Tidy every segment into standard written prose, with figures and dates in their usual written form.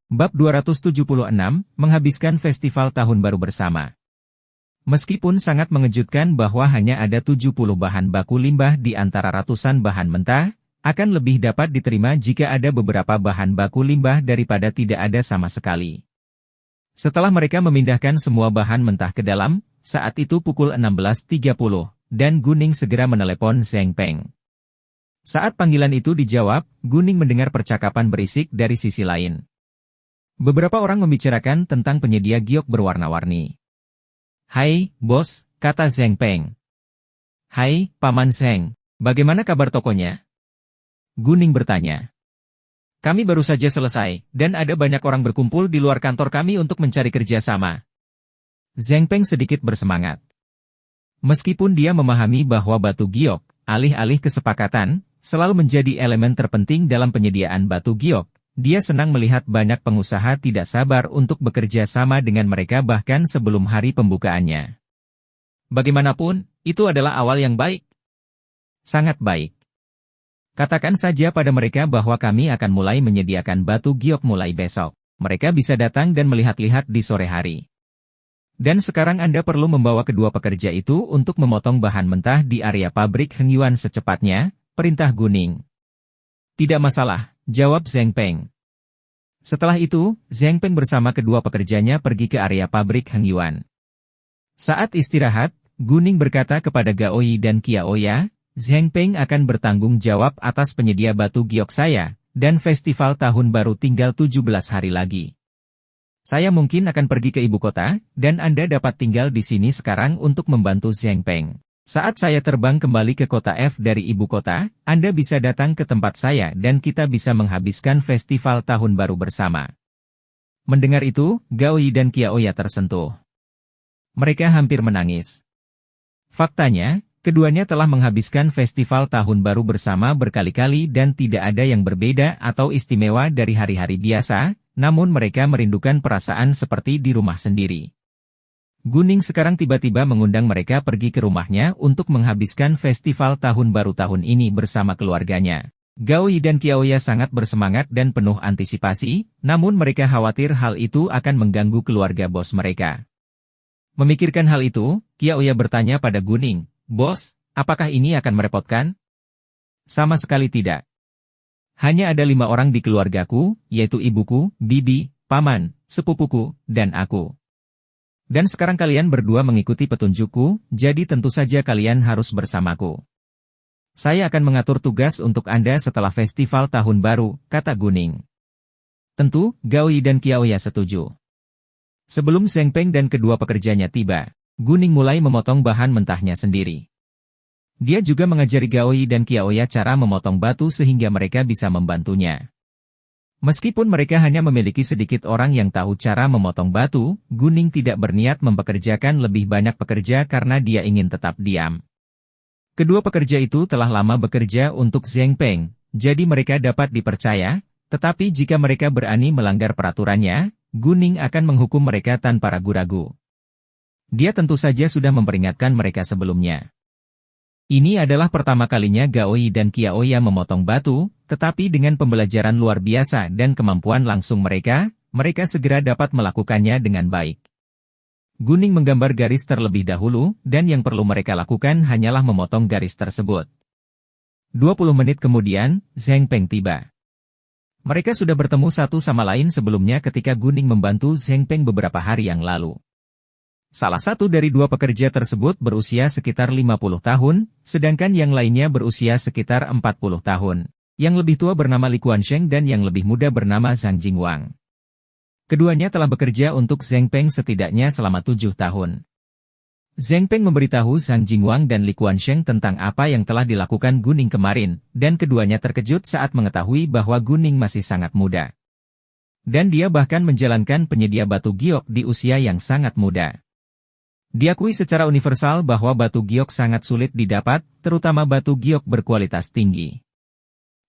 Bab 276, menghabiskan festival tahun baru bersama. Meskipun sangat mengejutkan bahwa hanya ada 70 bahan baku limbah di antara ratusan bahan mentah, akan lebih dapat diterima jika ada beberapa bahan baku limbah daripada tidak ada sama sekali. Setelah mereka memindahkan semua bahan mentah ke dalam, saat itu pukul 16.30, dan Guning segera menelepon Zheng Peng. Saat panggilan itu dijawab, Guning mendengar percakapan berisik dari sisi lain. Beberapa orang membicarakan tentang penyedia giok berwarna-warni. "Hai, bos," kata Zheng Peng. "Hai, Paman Zheng, bagaimana kabar tokonya?" Guning bertanya. "Kami baru saja selesai, dan ada banyak orang berkumpul di luar kantor kami untuk mencari kerjasama." Zheng Peng sedikit bersemangat. Meskipun dia memahami bahwa batu giok, alih-alih kesepakatan, selalu menjadi elemen terpenting dalam penyediaan batu giok, dia senang melihat banyak pengusaha tidak sabar untuk bekerja sama dengan mereka bahkan sebelum hari pembukaannya. Bagaimanapun, itu adalah awal yang baik. Sangat baik. Katakan saja pada mereka bahwa kami akan mulai menyediakan batu giok mulai besok. Mereka bisa datang dan melihat-lihat di sore hari. Dan sekarang Anda perlu membawa kedua pekerja itu untuk memotong bahan mentah di area pabrik Hengyuan secepatnya, perintah Guning. "Tidak masalah," jawab Zheng Peng. Setelah itu, Zheng Peng bersama kedua pekerjanya pergi ke area pabrik Hengyuan. Saat istirahat, Guning berkata kepada Gaoi dan Qiaoya, "Zheng Peng akan bertanggung jawab atas penyedia batu giok saya, dan festival tahun baru tinggal 17 hari lagi. Saya mungkin akan pergi ke ibu kota, dan Anda dapat tinggal di sini sekarang untuk membantu Zheng Peng. Saat saya terbang kembali ke kota F dari ibu kota, Anda bisa datang ke tempat saya dan kita bisa menghabiskan festival tahun baru bersama." Mendengar itu, Gaoi dan Qiaoya tersentuh. Mereka hampir menangis. Faktanya, keduanya telah menghabiskan festival tahun baru bersama berkali-kali dan tidak ada yang berbeda atau istimewa dari hari-hari biasa, namun mereka merindukan perasaan seperti di rumah sendiri. Guning sekarang tiba-tiba mengundang mereka pergi ke rumahnya untuk menghabiskan festival tahun baru tahun ini bersama keluarganya. Gaoi dan Qiaoya sangat bersemangat dan penuh antisipasi, namun mereka khawatir hal itu akan mengganggu keluarga bos mereka. Memikirkan hal itu, Qiaoya bertanya pada Guning, "Bos, apakah ini akan merepotkan?" "Sama sekali tidak. Hanya ada 5 orang di keluargaku, yaitu ibuku, bibi, paman, sepupuku, dan aku. Dan sekarang kalian berdua mengikuti petunjukku, jadi tentu saja kalian harus bersamaku. Saya akan mengatur tugas untuk Anda setelah festival tahun baru," kata Guning. Tentu, Gaoi dan Qiaoya setuju. Sebelum Zheng Peng dan kedua pekerjanya tiba, Guning mulai memotong bahan mentahnya sendiri. Dia juga mengajari Gaoi dan Qiaoya cara memotong batu sehingga mereka bisa membantunya. Meskipun mereka hanya memiliki sedikit orang yang tahu cara memotong batu, Guning tidak berniat mempekerjakan lebih banyak pekerja karena dia ingin tetap diam. Kedua pekerja itu telah lama bekerja untuk Zheng Peng, jadi mereka dapat dipercaya, tetapi jika mereka berani melanggar peraturannya, Guning akan menghukum mereka tanpa ragu-ragu. Dia tentu saja sudah memperingatkan mereka sebelumnya. Ini adalah pertama kalinya Gaoi dan Qiaoya memotong batu, tetapi dengan pembelajaran luar biasa dan kemampuan langsung mereka segera dapat melakukannya dengan baik. Guning menggambar garis terlebih dahulu, dan yang perlu mereka lakukan hanyalah memotong garis tersebut. 20 menit kemudian, Zheng Peng tiba. Mereka sudah bertemu satu sama lain sebelumnya ketika Guning membantu Zheng Peng beberapa hari yang lalu. Salah satu dari dua pekerja tersebut berusia sekitar 50 tahun, sedangkan yang lainnya berusia sekitar 40 tahun. Yang lebih tua bernama Li Kuansheng dan yang lebih muda bernama Zhang Jingwang. Keduanya telah bekerja untuk Zheng Peng setidaknya selama 7 tahun. Zheng Peng memberitahu Zhang Jingwang dan Li Kuansheng tentang apa yang telah dilakukan Guning kemarin, dan keduanya terkejut saat mengetahui bahwa Guning masih sangat muda. Dan dia bahkan menjalankan penyedia batu giok di usia yang sangat muda. Diakui secara universal bahwa batu giok sangat sulit didapat, terutama batu giok berkualitas tinggi.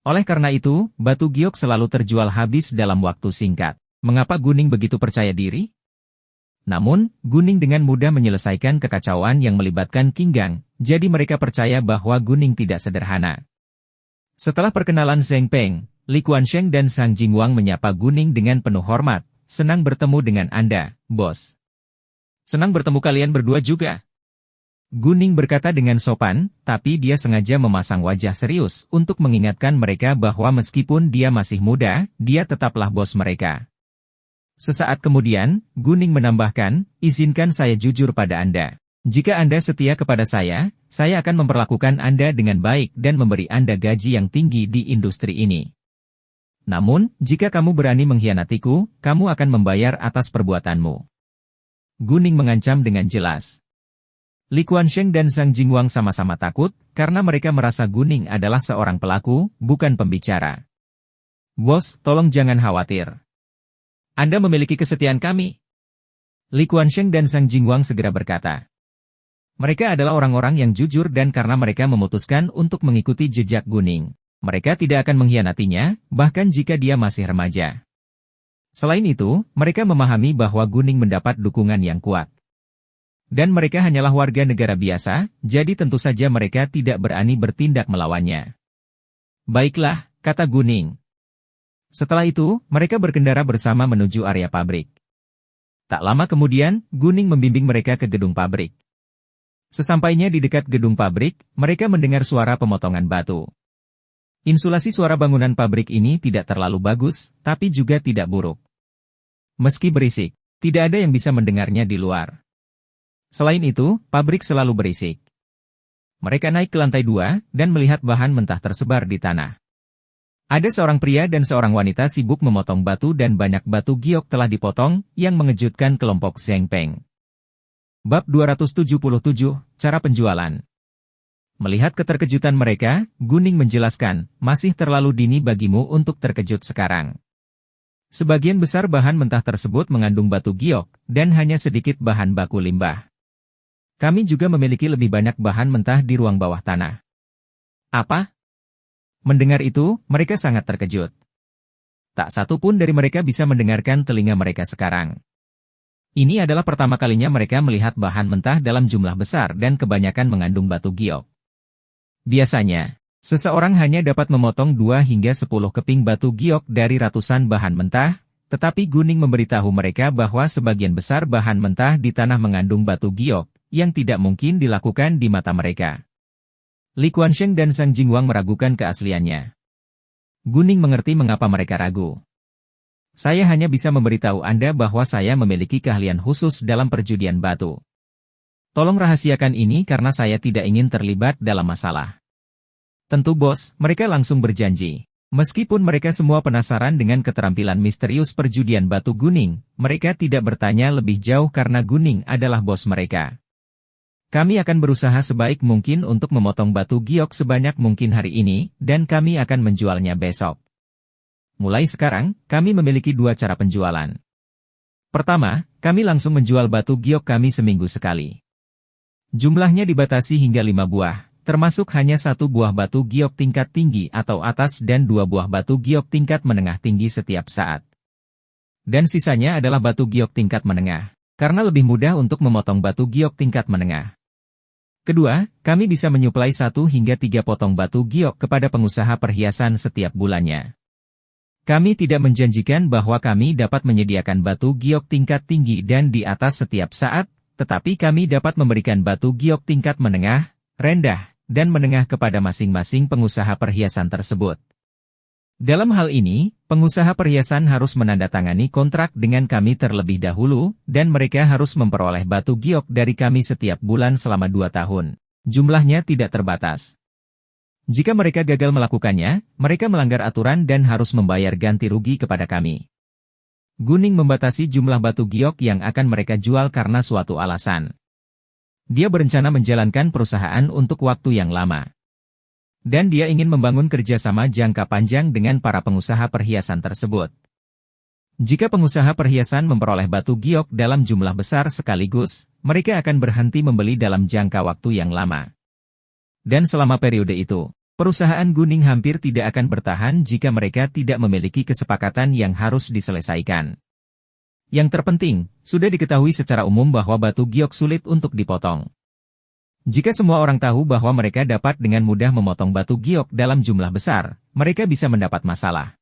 Oleh karena itu, batu giok selalu terjual habis dalam waktu singkat. Mengapa Guning begitu percaya diri? Namun, Guning dengan mudah menyelesaikan kekacauan yang melibatkan Qinggang, jadi mereka percaya bahwa Guning tidak sederhana. Setelah perkenalan Zheng Peng, Li Kuansheng dan Sang Jingwang menyapa Guning dengan penuh hormat. Senang bertemu dengan Anda, bos. Senang bertemu kalian berdua juga. Guning berkata dengan sopan, tapi dia sengaja memasang wajah serius untuk mengingatkan mereka bahwa meskipun dia masih muda, dia tetaplah bos mereka. Sesaat kemudian, Guning menambahkan, izinkan saya jujur pada Anda. Jika Anda setia kepada saya akan memperlakukan Anda dengan baik dan memberi Anda gaji yang tinggi di industri ini. Namun, jika kamu berani mengkhianatiku, kamu akan membayar atas perbuatanmu. Guning mengancam dengan jelas. Li Kuansheng dan Sang Jingwang sama-sama takut, karena mereka merasa Guning adalah seorang pelaku, bukan pembicara. Bos, tolong jangan khawatir. Anda memiliki kesetiaan kami. Li Kuansheng dan Sang Jingwang segera berkata. Mereka adalah orang-orang yang jujur dan karena mereka memutuskan untuk mengikuti jejak Guning. Mereka tidak akan mengkhianatinya, bahkan jika dia masih remaja. Selain itu, mereka memahami bahwa Guning mendapat dukungan yang kuat. Dan mereka hanyalah warga negara biasa, jadi tentu saja mereka tidak berani bertindak melawannya. Baiklah, kata Guning. Setelah itu, mereka berkendara bersama menuju area pabrik. Tak lama kemudian, Guning membimbing mereka ke gedung pabrik. Sesampainya di dekat gedung pabrik, mereka mendengar suara pemotongan batu. Insulasi suara bangunan pabrik ini tidak terlalu bagus, tapi juga tidak buruk. Meski berisik, tidak ada yang bisa mendengarnya di luar. Selain itu, pabrik selalu berisik. Mereka naik ke lantai 2, dan melihat bahan mentah tersebar di tanah. Ada seorang pria dan seorang wanita sibuk memotong batu dan banyak batu giok telah dipotong, yang mengejutkan kelompok Zheng Peng. Bab 277, Cara Penjualan. Melihat keterkejutan mereka, Guning menjelaskan, masih terlalu dini bagimu untuk terkejut sekarang. Sebagian besar bahan mentah tersebut mengandung batu giok, dan hanya sedikit bahan baku limbah. Kami juga memiliki lebih banyak bahan mentah di ruang bawah tanah. Apa? Mendengar itu, mereka sangat terkejut. Tak satu pun dari mereka bisa mendengarkan telinga mereka sekarang. Ini adalah pertama kalinya mereka melihat bahan mentah dalam jumlah besar dan kebanyakan mengandung batu giok. Biasanya, seseorang hanya dapat memotong 2 hingga 10 keping batu giok dari ratusan bahan mentah, tetapi Guning memberitahu mereka bahwa sebagian besar bahan mentah di tanah mengandung batu giok, yang tidak mungkin dilakukan di mata mereka. Li Kuansheng dan Sang Jingwang meragukan keasliannya. Guning mengerti mengapa mereka ragu. Saya hanya bisa memberitahu Anda bahwa saya memiliki keahlian khusus dalam perjudian batu. Tolong rahasiakan ini karena saya tidak ingin terlibat dalam masalah. Tentu bos, mereka langsung berjanji. Meskipun mereka semua penasaran dengan keterampilan misterius perjudian batu Guning, mereka tidak bertanya lebih jauh karena Guning adalah bos mereka. Kami akan berusaha sebaik mungkin untuk memotong batu giok sebanyak mungkin hari ini, dan kami akan menjualnya besok. Mulai sekarang, kami memiliki 2 cara penjualan. Pertama, kami langsung menjual batu giok kami seminggu sekali. Jumlahnya dibatasi hingga 5 buah, termasuk hanya 1 buah batu giok tingkat tinggi atau atas dan 2 buah batu giok tingkat menengah tinggi setiap saat. Dan sisanya adalah batu giok tingkat menengah, karena lebih mudah untuk memotong batu giok tingkat menengah. Kedua, kami bisa menyuplai 1 hingga 3 potong batu giok kepada pengusaha perhiasan setiap bulannya. Kami tidak menjanjikan bahwa kami dapat menyediakan batu giok tingkat tinggi dan di atas setiap saat, tetapi kami dapat memberikan batu giok tingkat menengah, rendah, dan menengah kepada masing-masing pengusaha perhiasan tersebut. Dalam hal ini, pengusaha perhiasan harus menandatangani kontrak dengan kami terlebih dahulu, dan mereka harus memperoleh batu giok dari kami setiap bulan selama 2 tahun. Jumlahnya tidak terbatas. Jika mereka gagal melakukannya, mereka melanggar aturan dan harus membayar ganti rugi kepada kami. Guning membatasi jumlah batu giok yang akan mereka jual karena suatu alasan. Dia berencana menjalankan perusahaan untuk waktu yang lama. Dan dia ingin membangun kerjasama jangka panjang dengan para pengusaha perhiasan tersebut. Jika pengusaha perhiasan memperoleh batu giok dalam jumlah besar sekaligus, mereka akan berhenti membeli dalam jangka waktu yang lama. Dan selama periode itu, perusahaan Guning hampir tidak akan bertahan jika mereka tidak memiliki kesepakatan yang harus diselesaikan. Yang terpenting, sudah diketahui secara umum bahwa batu giok sulit untuk dipotong. Jika semua orang tahu bahwa mereka dapat dengan mudah memotong batu giok dalam jumlah besar, mereka bisa mendapat masalah.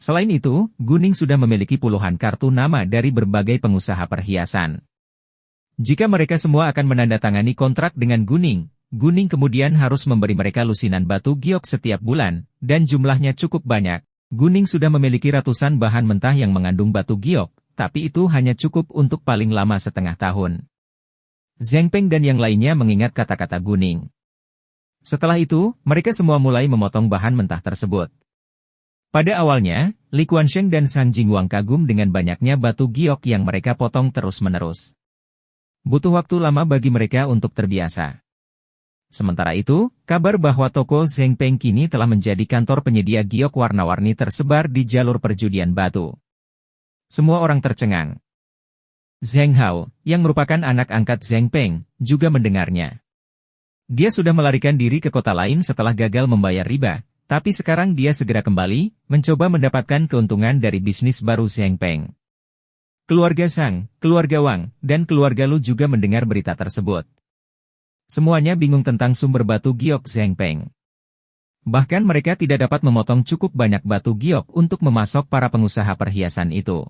Selain itu, Guning sudah memiliki puluhan kartu nama dari berbagai pengusaha perhiasan. Jika mereka semua akan menandatangani kontrak dengan Guning, Guning kemudian harus memberi mereka lusinan batu giok setiap bulan, dan jumlahnya cukup banyak. Guning sudah memiliki ratusan bahan mentah yang mengandung batu giok, tapi itu hanya cukup untuk paling lama setengah tahun. Zheng Peng dan yang lainnya mengingat kata-kata Guning. Setelah itu, mereka semua mulai memotong bahan mentah tersebut. Pada awalnya, Li Kuansheng dan Sang Jingwang kagum dengan banyaknya batu giok yang mereka potong terus-menerus. Butuh waktu lama bagi mereka untuk terbiasa. Sementara itu, kabar bahwa toko Zheng Peng kini telah menjadi kantor penyedia giok warna-warni tersebar di jalur perjudian batu. Semua orang tercengang. Zheng Hao, yang merupakan anak angkat Zheng Peng, juga mendengarnya. Dia sudah melarikan diri ke kota lain setelah gagal membayar riba, tapi sekarang dia segera kembali, mencoba mendapatkan keuntungan dari bisnis baru Zheng Peng. Keluarga Sang, keluarga Wang, dan keluarga Lu juga mendengar berita tersebut. Semuanya bingung tentang sumber batu giok Zheng Peng. Bahkan mereka tidak dapat memotong cukup banyak batu giok untuk memasok para pengusaha perhiasan itu.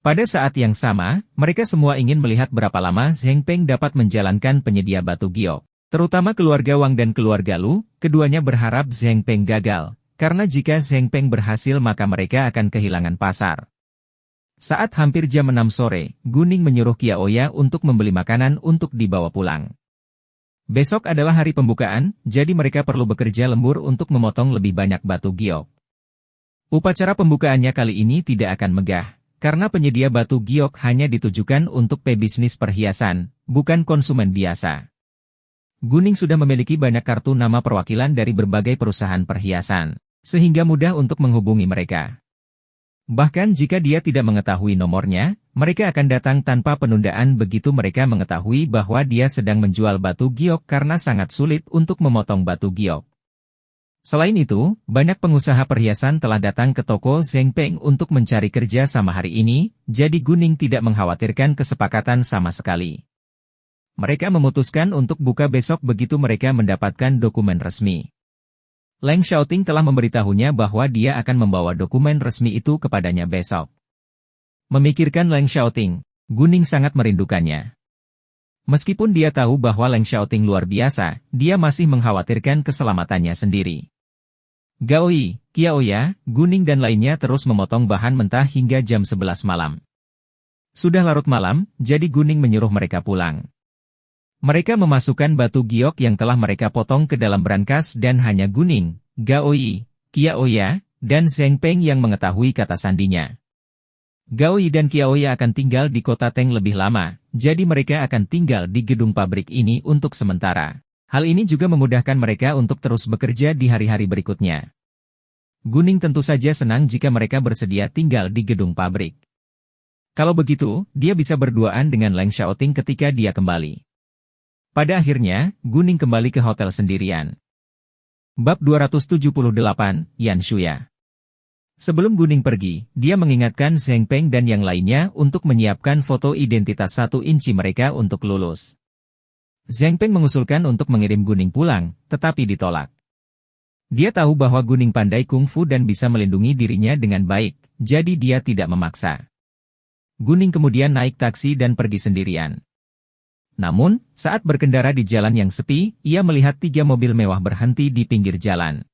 Pada saat yang sama, mereka semua ingin melihat berapa lama Zheng Peng dapat menjalankan penyedia batu giok. Terutama keluarga Wang dan keluarga Lu, keduanya berharap Zheng Peng gagal, karena jika Zheng Peng berhasil maka mereka akan kehilangan pasar. Saat hampir jam 6 sore, Guning menyuruh Qiaoya untuk membeli makanan untuk dibawa pulang. Besok adalah hari pembukaan, jadi mereka perlu bekerja lembur untuk memotong lebih banyak batu giok. Upacara pembukaannya kali ini tidak akan megah, karena penyedia batu giok hanya ditujukan untuk pebisnis perhiasan, bukan konsumen biasa. Guning sudah memiliki banyak kartu nama perwakilan dari berbagai perusahaan perhiasan, sehingga mudah untuk menghubungi mereka. Bahkan jika dia tidak mengetahui nomornya, mereka akan datang tanpa penundaan begitu mereka mengetahui bahwa dia sedang menjual batu giok karena sangat sulit untuk memotong batu giok. Selain itu, banyak pengusaha perhiasan telah datang ke toko Zheng Peng untuk mencari kerja sama hari ini, jadi Guning tidak mengkhawatirkan kesepakatan sama sekali. Mereka memutuskan untuk buka besok begitu mereka mendapatkan dokumen resmi. Leng Xiaoting telah memberitahunya bahwa dia akan membawa dokumen resmi itu kepadanya besok. Memikirkan Leng Xiaoting, Guning sangat merindukannya. Meskipun dia tahu bahwa Leng Xiaoting luar biasa, dia masih mengkhawatirkan keselamatannya sendiri. Gaoi, Qiaoya, Guning dan lainnya terus memotong bahan mentah hingga jam 11 malam. Sudah larut malam, jadi Guning menyuruh mereka pulang. Mereka memasukkan batu giok yang telah mereka potong ke dalam brankas dan hanya Guning, Gaoi, Qiaoya, dan Zheng Peng yang mengetahui kata sandinya. Gaoi dan Qiaoya akan tinggal di kota Teng lebih lama, jadi mereka akan tinggal di gedung pabrik ini untuk sementara. Hal ini juga memudahkan mereka untuk terus bekerja di hari-hari berikutnya. Guning tentu saja senang jika mereka bersedia tinggal di gedung pabrik. Kalau begitu, dia bisa berduaan dengan Leng Xiaoting ketika dia kembali. Pada akhirnya, Guning kembali ke hotel sendirian. Bab 278, Yan Shuya. Sebelum Guning pergi, dia mengingatkan Zheng Peng dan yang lainnya untuk menyiapkan foto identitas 1 inci mereka untuk lulus. Zheng Peng mengusulkan untuk mengirim Guning pulang, tetapi ditolak. Dia tahu bahwa Guning pandai kungfu dan bisa melindungi dirinya dengan baik, jadi dia tidak memaksa. Guning kemudian naik taksi dan pergi sendirian. Namun, saat berkendara di jalan yang sepi, ia melihat 3 mobil mewah berhenti di pinggir jalan.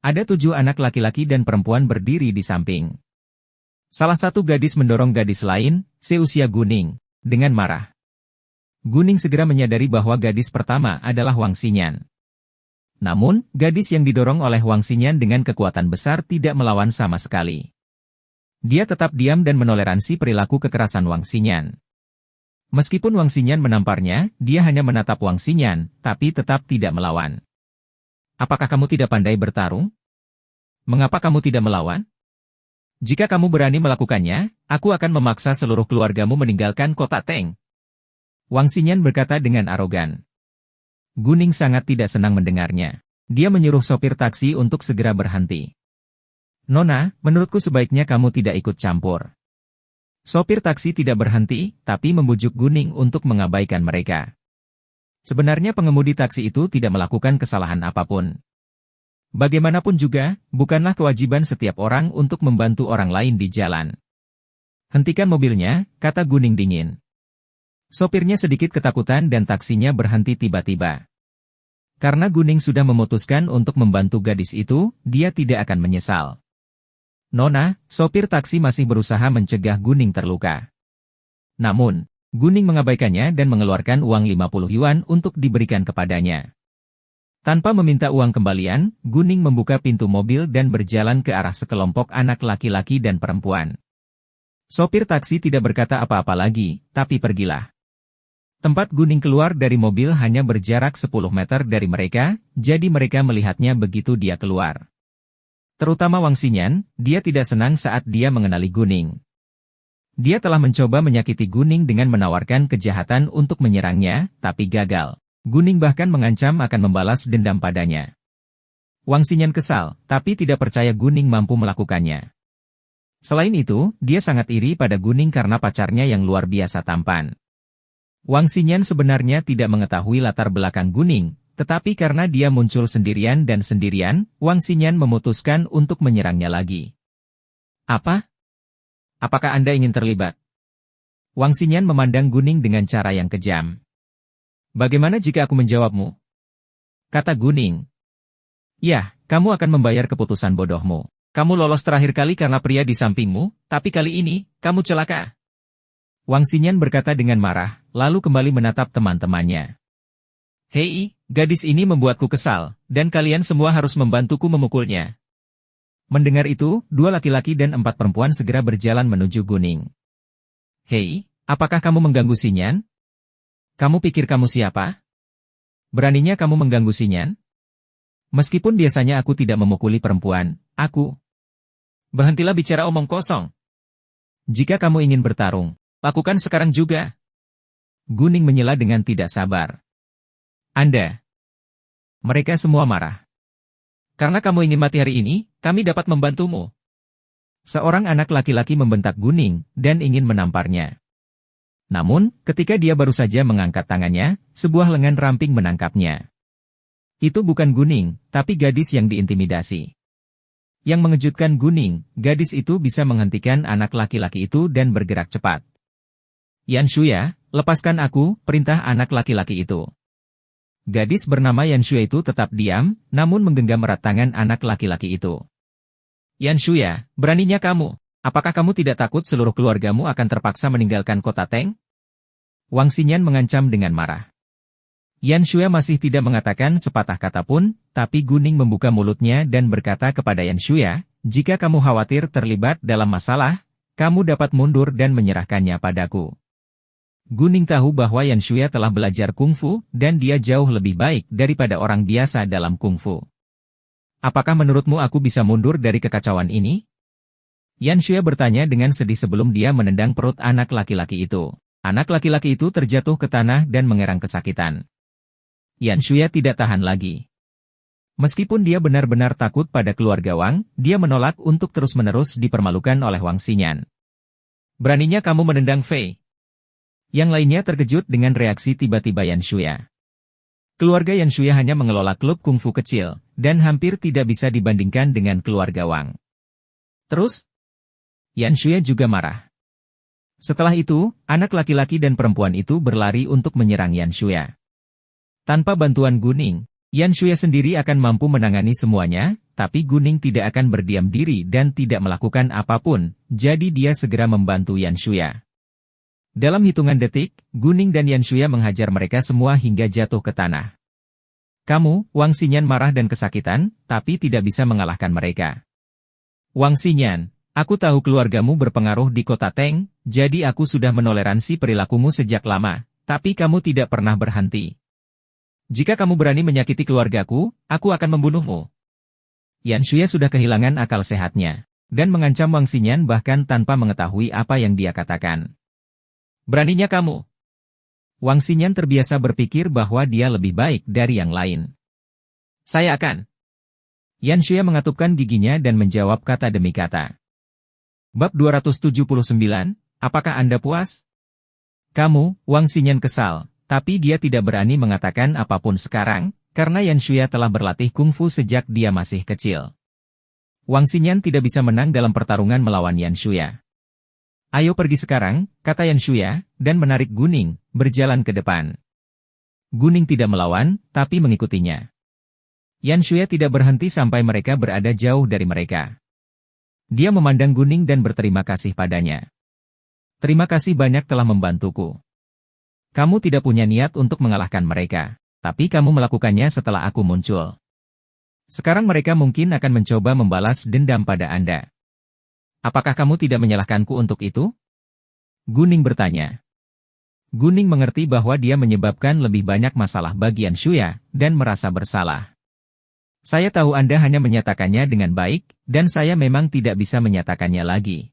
Ada 7 anak laki-laki dan perempuan berdiri di samping. Salah satu gadis mendorong gadis lain, seusia Guning, dengan marah. Guning segera menyadari bahwa gadis pertama adalah Wang Xinyan. Namun, gadis yang didorong oleh Wang Xinyan dengan kekuatan besar tidak melawan sama sekali. Dia tetap diam dan menoleransi perilaku kekerasan Wang Xinyan. Meskipun Wang Xinyan menamparnya, dia hanya menatap Wang Xinyan, tapi tetap tidak melawan. Apakah kamu tidak pandai bertarung? Mengapa kamu tidak melawan? Jika kamu berani melakukannya, aku akan memaksa seluruh keluargamu meninggalkan kota Teng. Wang Xinyan berkata dengan arogan. Guning sangat tidak senang mendengarnya. Dia menyuruh sopir taksi untuk segera berhenti. Nona, menurutku sebaiknya kamu tidak ikut campur. Sopir taksi tidak berhenti, tapi membujuk Guning untuk mengabaikan mereka. Sebenarnya pengemudi taksi itu tidak melakukan kesalahan apapun. Bagaimanapun juga, bukanlah kewajiban setiap orang untuk membantu orang lain di jalan. Hentikan mobilnya, kata Guning dingin. Sopirnya sedikit ketakutan dan taksinya berhenti tiba-tiba. Karena Guning sudah memutuskan untuk membantu gadis itu, dia tidak akan menyesal. Nona, sopir taksi masih berusaha mencegah Guning terluka. Namun, Guning mengabaikannya dan mengeluarkan uang 50 yuan untuk diberikan kepadanya. Tanpa meminta uang kembalian, Guning membuka pintu mobil dan berjalan ke arah sekelompok anak laki-laki dan perempuan. Sopir taksi tidak berkata apa-apa lagi, tapi pergilah. Tempat Guning keluar dari mobil hanya berjarak 10 meter dari mereka, jadi mereka melihatnya begitu dia keluar. Terutama Wang Xinyan, dia tidak senang saat dia mengenali Guning. Dia telah mencoba menyakiti Guning dengan menawarkan kejahatan untuk menyerangnya, tapi gagal. Guning bahkan mengancam akan membalas dendam padanya. Wang Xinyan kesal, tapi tidak percaya Guning mampu melakukannya. Selain itu, dia sangat iri pada Guning karena pacarnya yang luar biasa tampan. Wang Xinyan sebenarnya tidak mengetahui latar belakang Guning, tetapi karena dia muncul sendirian dan sendirian, Wang Xinyan memutuskan untuk menyerangnya lagi. Apa? Apakah Anda ingin terlibat? Wang Xinyan memandang Guning dengan cara yang kejam. Bagaimana jika aku menjawabmu? Kata Guning. Ya, kamu akan membayar keputusan bodohmu. Kamu lolos terakhir kali karena pria di sampingmu, tapi kali ini, kamu celaka. Wang Xinyan berkata dengan marah, lalu kembali menatap teman-temannya. Hei, gadis ini membuatku kesal, dan kalian semua harus membantuku memukulnya. Mendengar itu, 2 laki-laki dan 4 perempuan segera berjalan menuju Guning. Hei, apakah kamu mengganggu Xinyan? Kamu pikir kamu siapa? Beraninya kamu mengganggu Xinyan? Meskipun biasanya aku tidak memukuli perempuan, aku... Berhentilah bicara omong kosong. Jika kamu ingin bertarung, lakukan sekarang juga. Guning menyela dengan tidak sabar. Anda. Mereka semua marah. Karena kamu ingin mati hari ini, kami dapat membantumu. Seorang anak laki-laki membentak Guning, dan ingin menamparnya. Namun, ketika dia baru saja mengangkat tangannya, sebuah lengan ramping menangkapnya. Itu bukan Guning, tapi gadis yang diintimidasi. Yang mengejutkan Guning, gadis itu bisa menghentikan anak laki-laki itu dan bergerak cepat. Yan Shuya, lepaskan aku, perintah anak laki-laki itu. Gadis bernama Yan Shuya itu tetap diam, namun menggenggam erat tangan anak laki-laki itu. Yan Shuya, beraninya kamu. Apakah kamu tidak takut seluruh keluargamu akan terpaksa meninggalkan kota Teng? Wang Xinyan mengancam dengan marah. Yan Shuya masih tidak mengatakan sepatah kata pun, tapi Guning membuka mulutnya dan berkata kepada Yan Shuya, jika kamu khawatir terlibat dalam masalah, kamu dapat mundur dan menyerahkannya padaku. Guning tahu bahwa Yan Shuya telah belajar kungfu, dan dia jauh lebih baik daripada orang biasa dalam kungfu. Apakah menurutmu aku bisa mundur dari kekacauan ini? Yan Shuya bertanya dengan sedih sebelum dia menendang perut anak laki-laki itu. Anak laki-laki itu terjatuh ke tanah dan mengerang kesakitan. Yan Shuya tidak tahan lagi. Meskipun dia benar-benar takut pada keluarga Wang, dia menolak untuk terus-menerus dipermalukan oleh Wang Xinyan. Beraninya kamu menendang Fei. Yang lainnya terkejut dengan reaksi tiba-tiba Yan Shuya. Keluarga Yan Shuya hanya mengelola klub kungfu kecil, dan hampir tidak bisa dibandingkan dengan keluarga Wang. Terus, Yan Shuya juga marah. Setelah itu, anak laki-laki dan perempuan itu berlari untuk menyerang Yan Shuya. Tanpa bantuan Guning, Yan Shuya sendiri akan mampu menangani semuanya, tapi Guning tidak akan berdiam diri dan tidak melakukan apapun, jadi dia segera membantu Yan Shuya. Dalam hitungan detik, Guning dan Yan Shuya menghajar mereka semua hingga jatuh ke tanah. Kamu, Wang Xinyan marah dan kesakitan, tapi tidak bisa mengalahkan mereka. Wang Xinyan, aku tahu keluargamu berpengaruh di kota Teng, jadi aku sudah menoleransi perilakumu sejak lama, tapi kamu tidak pernah berhenti. Jika kamu berani menyakiti keluargaku, aku akan membunuhmu. Yan Shuya sudah kehilangan akal sehatnya, dan mengancam Wang Xinyan bahkan tanpa mengetahui apa yang dia katakan. Beraninya kamu. Wang Xinyan terbiasa berpikir bahwa dia lebih baik dari yang lain. Saya akan. Yan Shuya mengatupkan giginya dan menjawab kata demi kata. Bab 279, apakah Anda puas? Kamu, Wang Xinyan kesal, tapi dia tidak berani mengatakan apapun sekarang, karena Yan Shuya telah berlatih kungfu sejak dia masih kecil. Wang Xinyan tidak bisa menang dalam pertarungan melawan Yan Shuya. Ayo pergi sekarang, kata Yan Shuya, dan menarik Guning, berjalan ke depan. Guning tidak melawan, tapi mengikutinya. Yan Shuya tidak berhenti sampai mereka berada jauh dari mereka. Dia memandang Guning dan berterima kasih padanya. Terima kasih banyak telah membantuku. Kamu tidak punya niat untuk mengalahkan mereka, tapi kamu melakukannya setelah aku muncul. Sekarang mereka mungkin akan mencoba membalas dendam pada Anda. Apakah kamu tidak menyalahkanku untuk itu? Guning bertanya. Guning mengerti bahwa dia menyebabkan lebih banyak masalah bagi Yan Shuya, dan merasa bersalah. Saya tahu Anda hanya menyatakannya dengan baik, dan saya memang tidak bisa menyatakannya lagi.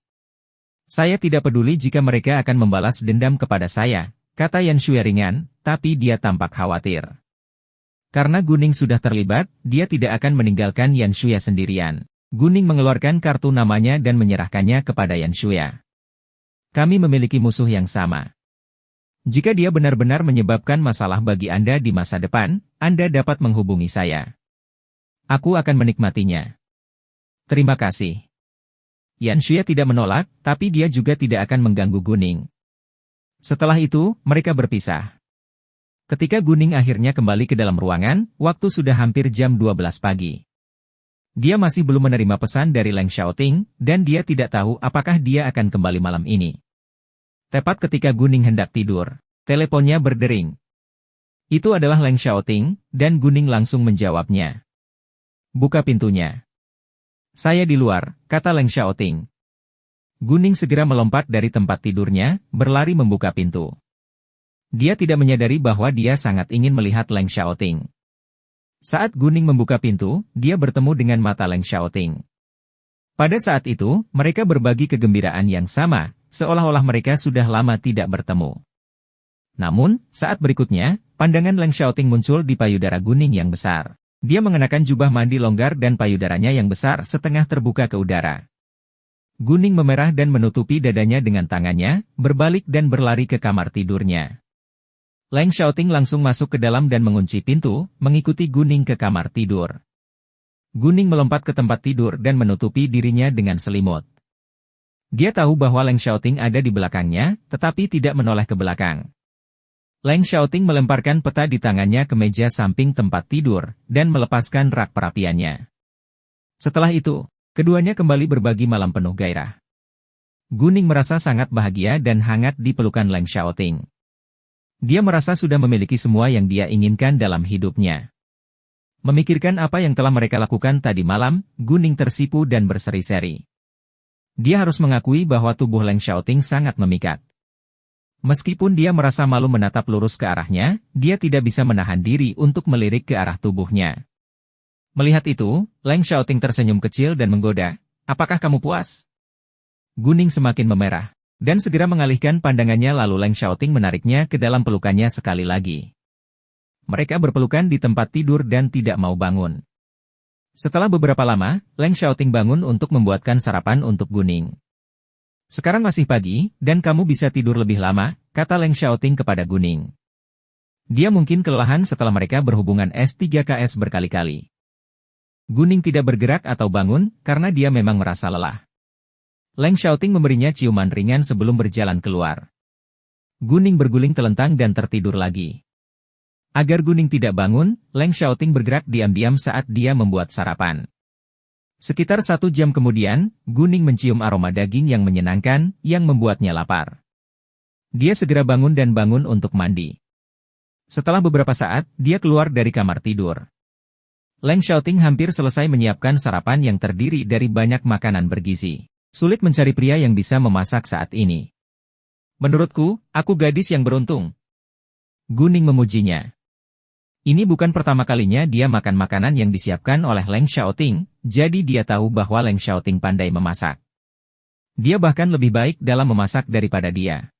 Saya tidak peduli jika mereka akan membalas dendam kepada saya, kata Yan Shuya ringan, tapi dia tampak khawatir. Karena Guning sudah terlibat, dia tidak akan meninggalkan Yan Shuya sendirian. Guning mengeluarkan kartu namanya dan menyerahkannya kepada Yan Shuya. Kami memiliki musuh yang sama. Jika dia benar-benar menyebabkan masalah bagi Anda di masa depan, Anda dapat menghubungi saya. Aku akan menikmatinya. Terima kasih. Yan Shuya tidak menolak, tapi dia juga tidak akan mengganggu Guning. Setelah itu, mereka berpisah. Ketika Guning akhirnya kembali ke dalam ruangan, waktu sudah hampir jam 12 pagi. Dia masih belum menerima pesan dari Leng Xiaoting, dan dia tidak tahu apakah dia akan kembali malam ini. Tepat ketika Guning hendak tidur, teleponnya berdering. Itu adalah Leng Xiaoting, dan Guning langsung menjawabnya. Buka pintunya. Saya di luar, kata Leng Xiaoting. Guning segera melompat dari tempat tidurnya, berlari membuka pintu. Dia tidak menyadari bahwa dia sangat ingin melihat Leng Xiaoting. Saat Guning membuka pintu, dia bertemu dengan mata Leng Xiaoting. Pada saat itu, mereka berbagi kegembiraan yang sama, seolah-olah mereka sudah lama tidak bertemu. Namun, saat berikutnya, pandangan Leng Xiaoting muncul di payudara Guning yang besar. Dia mengenakan jubah mandi longgar dan payudaranya yang besar setengah terbuka ke udara. Guning memerah dan menutupi dadanya dengan tangannya, berbalik dan berlari ke kamar tidurnya. Leng Xiaoting langsung masuk ke dalam dan mengunci pintu, mengikuti Guning ke kamar tidur. Guning melompat ke tempat tidur dan menutupi dirinya dengan selimut. Dia tahu bahwa Leng Xiaoting ada di belakangnya, tetapi tidak menoleh ke belakang. Leng Xiaoting melemparkan peta di tangannya ke meja samping tempat tidur, dan melepaskan rak perapiannya. Setelah itu, keduanya kembali berbagi malam penuh gairah. Guning merasa sangat bahagia dan hangat di pelukan Leng Xiaoting. Dia merasa sudah memiliki semua yang dia inginkan dalam hidupnya. Memikirkan apa yang telah mereka lakukan tadi malam, Guning tersipu dan berseri-seri. Dia harus mengakui bahwa tubuh Leng Xiaoting sangat memikat. Meskipun dia merasa malu menatap lurus ke arahnya, dia tidak bisa menahan diri untuk melirik ke arah tubuhnya. Melihat itu, Leng Xiaoting tersenyum kecil dan menggoda, "Apakah kamu puas?" Guning semakin memerah, dan segera mengalihkan pandangannya lalu Leng Xiaoting menariknya ke dalam pelukannya sekali lagi. Mereka berpelukan di tempat tidur dan tidak mau bangun. Setelah beberapa lama, Leng Xiaoting bangun untuk membuatkan sarapan untuk Guning. Sekarang masih pagi, dan kamu bisa tidur lebih lama, kata Leng Xiaoting kepada Guning. Dia mungkin kelelahan setelah mereka berhubungan S3KS berkali-kali. Guning tidak bergerak atau bangun, karena dia memang merasa lelah. Leng Xiaoting memberinya ciuman ringan sebelum berjalan keluar. Guning berguling telentang dan tertidur lagi. Agar Guning tidak bangun, Leng Xiaoting bergerak diam-diam saat dia membuat sarapan. Sekitar 1 jam kemudian, Guning mencium aroma daging yang menyenangkan, yang membuatnya lapar. Dia segera bangun untuk mandi. Setelah beberapa saat, dia keluar dari kamar tidur. Leng Xiaoting hampir selesai menyiapkan sarapan yang terdiri dari banyak makanan bergizi. Sulit mencari pria yang bisa memasak saat ini. Menurutku, aku gadis yang beruntung. Guning memujinya. Ini bukan pertama kalinya dia makan makanan yang disiapkan oleh Leng Xiaoting, jadi dia tahu bahwa Leng Xiaoting pandai memasak. Dia bahkan lebih baik dalam memasak daripada dia.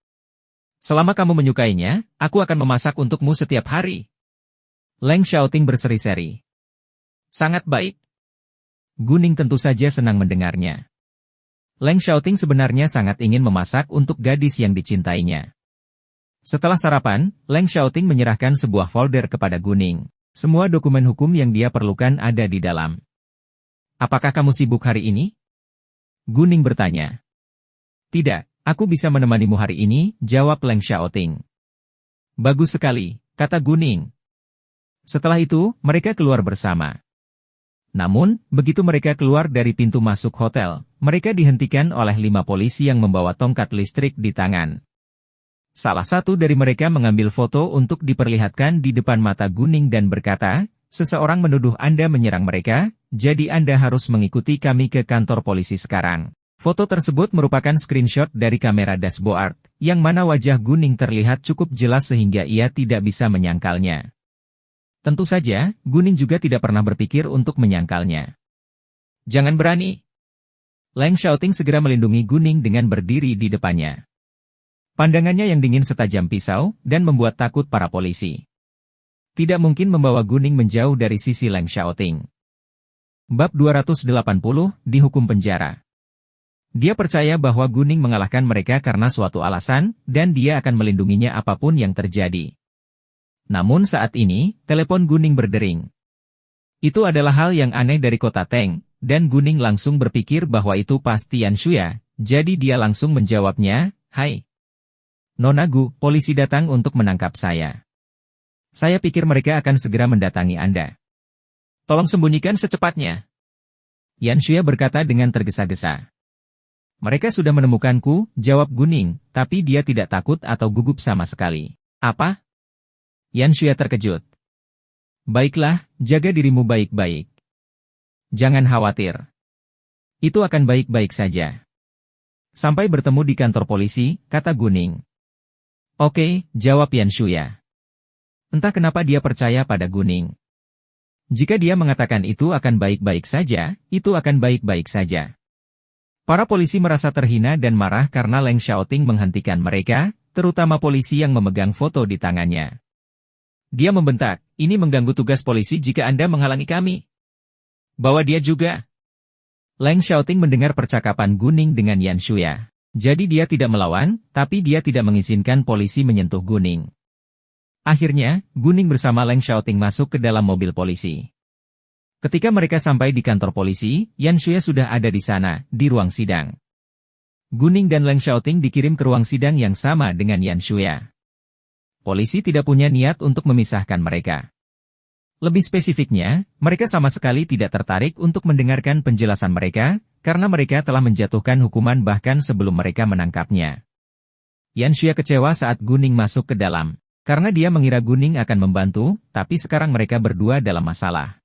Selama kamu menyukainya, aku akan memasak untukmu setiap hari. Leng Xiaoting berseri-seri. Sangat baik. Guning tentu saja senang mendengarnya. Leng Xiaoting sebenarnya sangat ingin memasak untuk gadis yang dicintainya. Setelah sarapan, Leng Xiaoting menyerahkan sebuah folder kepada Guning. Semua dokumen hukum yang dia perlukan ada di dalam. Apakah kamu sibuk hari ini? Guning bertanya. Tidak, aku bisa menemanimu hari ini, jawab Leng Xiaoting. Bagus sekali, kata Guning. Setelah itu, mereka keluar bersama. Namun, begitu mereka keluar dari pintu masuk hotel, mereka dihentikan oleh 5 polisi yang membawa tongkat listrik di tangan. Salah satu dari mereka mengambil foto untuk diperlihatkan di depan mata Guning dan berkata, "Seseorang menuduh Anda menyerang mereka, jadi Anda harus mengikuti kami ke kantor polisi sekarang." Foto tersebut merupakan screenshot dari kamera dashboard, yang mana wajah Guning terlihat cukup jelas sehingga ia tidak bisa menyangkalnya. Tentu saja, Guning juga tidak pernah berpikir untuk menyangkalnya. Jangan berani. Leng Xiaoting segera melindungi Guning dengan berdiri di depannya. Pandangannya yang dingin setajam pisau, dan membuat takut para polisi. Tidak mungkin membawa Guning menjauh dari sisi Leng Xiaoting. Bab 280, dihukum penjara. Dia percaya bahwa Guning mengalahkan mereka karena suatu alasan, dan dia akan melindunginya apapun yang terjadi. Namun saat ini, telepon Guning berdering. Itu adalah hal yang aneh dari kota Teng, dan Guning langsung berpikir bahwa itu pasti Yan Shuya, jadi dia langsung menjawabnya, "Hai. Nona Gu, polisi datang untuk menangkap saya. Saya pikir mereka akan segera mendatangi Anda. Tolong sembunyikan secepatnya." Yan Shuya berkata dengan tergesa-gesa. "Mereka sudah menemukanku," jawab Guning, tapi dia tidak takut atau gugup sama sekali. "Apa?" Yan Shuya terkejut. "Baiklah, jaga dirimu baik-baik. Jangan khawatir. Itu akan baik-baik saja. Sampai bertemu di kantor polisi," kata Guning. "Oke," jawab Yan Shuya. Entah kenapa dia percaya pada Guning. Jika dia mengatakan itu akan baik-baik saja, itu akan baik-baik saja. Para polisi merasa terhina dan marah karena Leng Xiaoting menghentikan mereka, terutama polisi yang memegang foto di tangannya. Dia membentak, "Ini mengganggu tugas polisi jika Anda menghalangi kami. Bawa dia juga." Leng Xiaoting mendengar percakapan Guning dengan Yan Shuya. Jadi dia tidak melawan, tapi dia tidak mengizinkan polisi menyentuh Guning. Akhirnya, Guning bersama Leng Xiaoting masuk ke dalam mobil polisi. Ketika mereka sampai di kantor polisi, Yan Shuya sudah ada di sana, di ruang sidang. Guning dan Leng Xiaoting dikirim ke ruang sidang yang sama dengan Yan Shuya. Polisi tidak punya niat untuk memisahkan mereka. Lebih spesifiknya, mereka sama sekali tidak tertarik untuk mendengarkan penjelasan mereka, karena mereka telah menjatuhkan hukuman bahkan sebelum mereka menangkapnya. Yan Shuya kecewa saat Guning masuk ke dalam, karena dia mengira Guning akan membantu, tapi sekarang mereka berdua dalam masalah.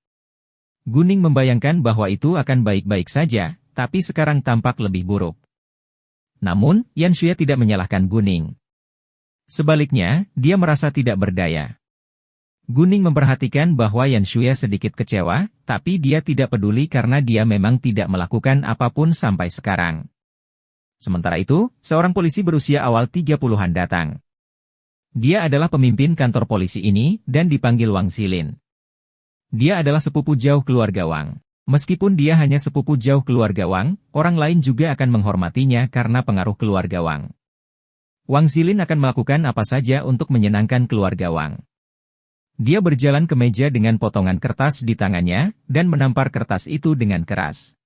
Guning membayangkan bahwa itu akan baik-baik saja, tapi sekarang tampak lebih buruk. Namun, Yan Shuya tidak menyalahkan Guning. Sebaliknya, dia merasa tidak berdaya. Guning memperhatikan bahwa Yan Shuya sedikit kecewa, tapi dia tidak peduli karena dia memang tidak melakukan apapun sampai sekarang. Sementara itu, seorang polisi berusia awal 30-an datang. Dia adalah pemimpin kantor polisi ini, dan dipanggil Wang Xilin. Dia adalah sepupu jauh keluarga Wang. Meskipun dia hanya sepupu jauh keluarga Wang, orang lain juga akan menghormatinya karena pengaruh keluarga Wang. Wang Xilin akan melakukan apa saja untuk menyenangkan keluarga Wang. Dia berjalan ke meja dengan potongan kertas di tangannya, dan menampar kertas itu dengan keras.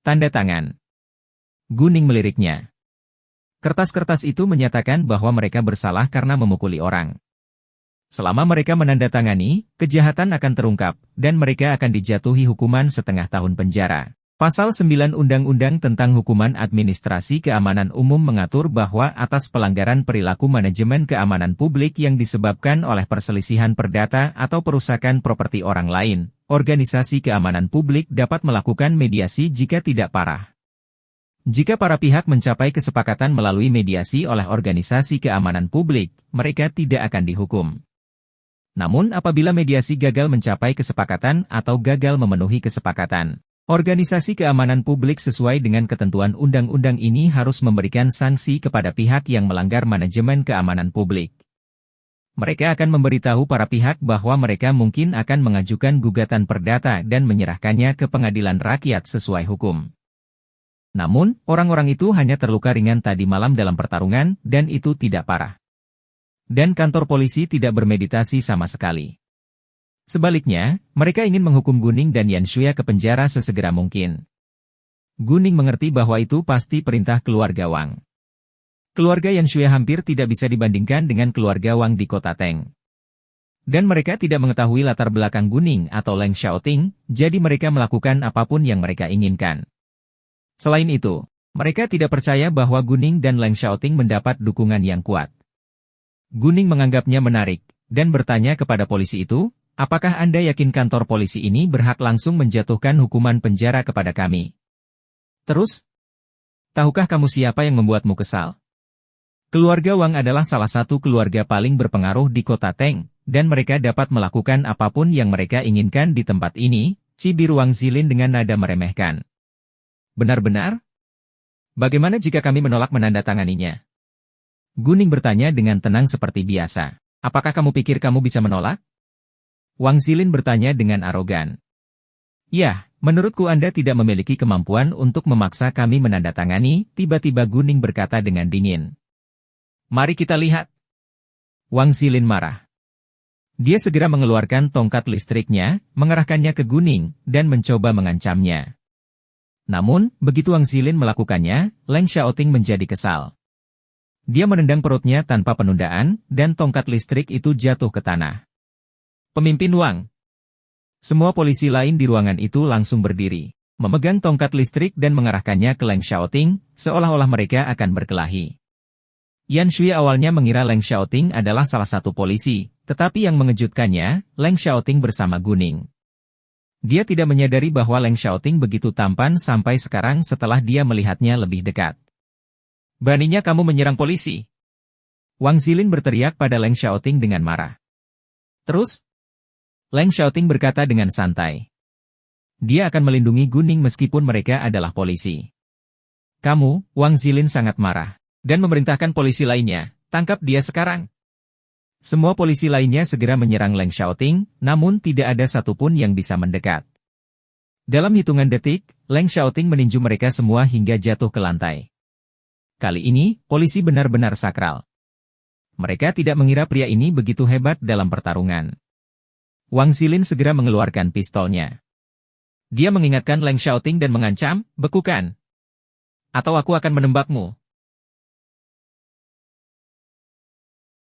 Tanda tangan. Guning meliriknya. Kertas-kertas itu menyatakan bahwa mereka bersalah karena memukuli orang. Selama mereka menandatangani, kejahatan akan terungkap, dan mereka akan dijatuhi hukuman setengah tahun penjara. Pasal 9 Undang-Undang tentang Hukuman Administrasi Keamanan Umum mengatur bahwa atas pelanggaran perilaku manajemen keamanan publik yang disebabkan oleh perselisihan perdata atau perusakan properti orang lain, organisasi keamanan publik dapat melakukan mediasi jika tidak parah. Jika para pihak mencapai kesepakatan melalui mediasi oleh organisasi keamanan publik, mereka tidak akan dihukum. Namun apabila mediasi gagal mencapai kesepakatan atau gagal memenuhi kesepakatan, organisasi keamanan publik sesuai dengan ketentuan undang-undang ini harus memberikan sanksi kepada pihak yang melanggar manajemen keamanan publik. Mereka akan memberitahu para pihak bahwa mereka mungkin akan mengajukan gugatan perdata dan menyerahkannya ke pengadilan rakyat sesuai hukum. Namun, orang-orang itu hanya terluka ringan tadi malam dalam pertarungan, dan itu tidak parah. Dan kantor polisi tidak bermeditasi sama sekali. Sebaliknya, mereka ingin menghukum Guning dan Yan Shuya ke penjara sesegera mungkin. Guning mengerti bahwa itu pasti perintah keluarga Wang. Keluarga Yan Shuya hampir tidak bisa dibandingkan dengan keluarga Wang di kota Teng. Dan mereka tidak mengetahui latar belakang Guning atau Leng Xiaoting, jadi mereka melakukan apapun yang mereka inginkan. Selain itu, mereka tidak percaya bahwa Guning dan Leng Xiaoting mendapat dukungan yang kuat. Guning menganggapnya menarik, dan bertanya kepada polisi itu, apakah Anda yakin kantor polisi ini berhak langsung menjatuhkan hukuman penjara kepada kami? Terus, tahukah kamu siapa yang membuatmu kesal? Keluarga Wang adalah salah satu keluarga paling berpengaruh di kota Teng, dan mereka dapat melakukan apapun yang mereka inginkan di tempat ini, cibir Wang Zilin dengan nada meremehkan. Benar-benar? Bagaimana jika kami menolak menandatanganinya? Guning bertanya dengan tenang seperti biasa. Apakah kamu pikir kamu bisa menolak? Wang Zilin bertanya dengan arogan. Ya, menurutku Anda tidak memiliki kemampuan untuk memaksa kami menandatangani, tiba-tiba Guning berkata dengan dingin. Mari kita lihat. Wang Zilin marah. Dia segera mengeluarkan tongkat listriknya, mengerahkannya ke Guning, dan mencoba mengancamnya. Namun, begitu Wang Zilin melakukannya, Leng Xiaoting menjadi kesal. Dia menendang perutnya tanpa penundaan, dan tongkat listrik itu jatuh ke tanah. Pemimpin Wang. Semua polisi lain di ruangan itu langsung berdiri, memegang tongkat listrik dan mengarahkannya ke Leng Xiaoting, seolah-olah mereka akan berkelahi. Yan Shui awalnya mengira Leng Xiaoting adalah salah satu polisi, tetapi yang mengejutkannya, Leng Xiaoting bersama Guning. Dia tidak menyadari bahwa Leng Xiaoting begitu tampan sampai sekarang setelah dia melihatnya lebih dekat. Beraninya kamu menyerang polisi? Wang Zilin berteriak pada Leng Xiaoting dengan marah. Terus? Leng Xiaoting berkata dengan santai. Dia akan melindungi Guning meskipun mereka adalah polisi. Kamu, Wang Zilin sangat marah, dan memerintahkan polisi lainnya, tangkap dia sekarang. Semua polisi lainnya segera menyerang Leng Xiaoting, namun tidak ada satupun yang bisa mendekat. Dalam hitungan detik, Leng Xiaoting meninju mereka semua hingga jatuh ke lantai. Kali ini, polisi benar-benar sakral. Mereka tidak mengira pria ini begitu hebat dalam pertarungan. Wang Zilin segera mengeluarkan pistolnya. Dia mengingatkan Leng Xiaoting dan mengancam, bekukan. Atau aku akan menembakmu.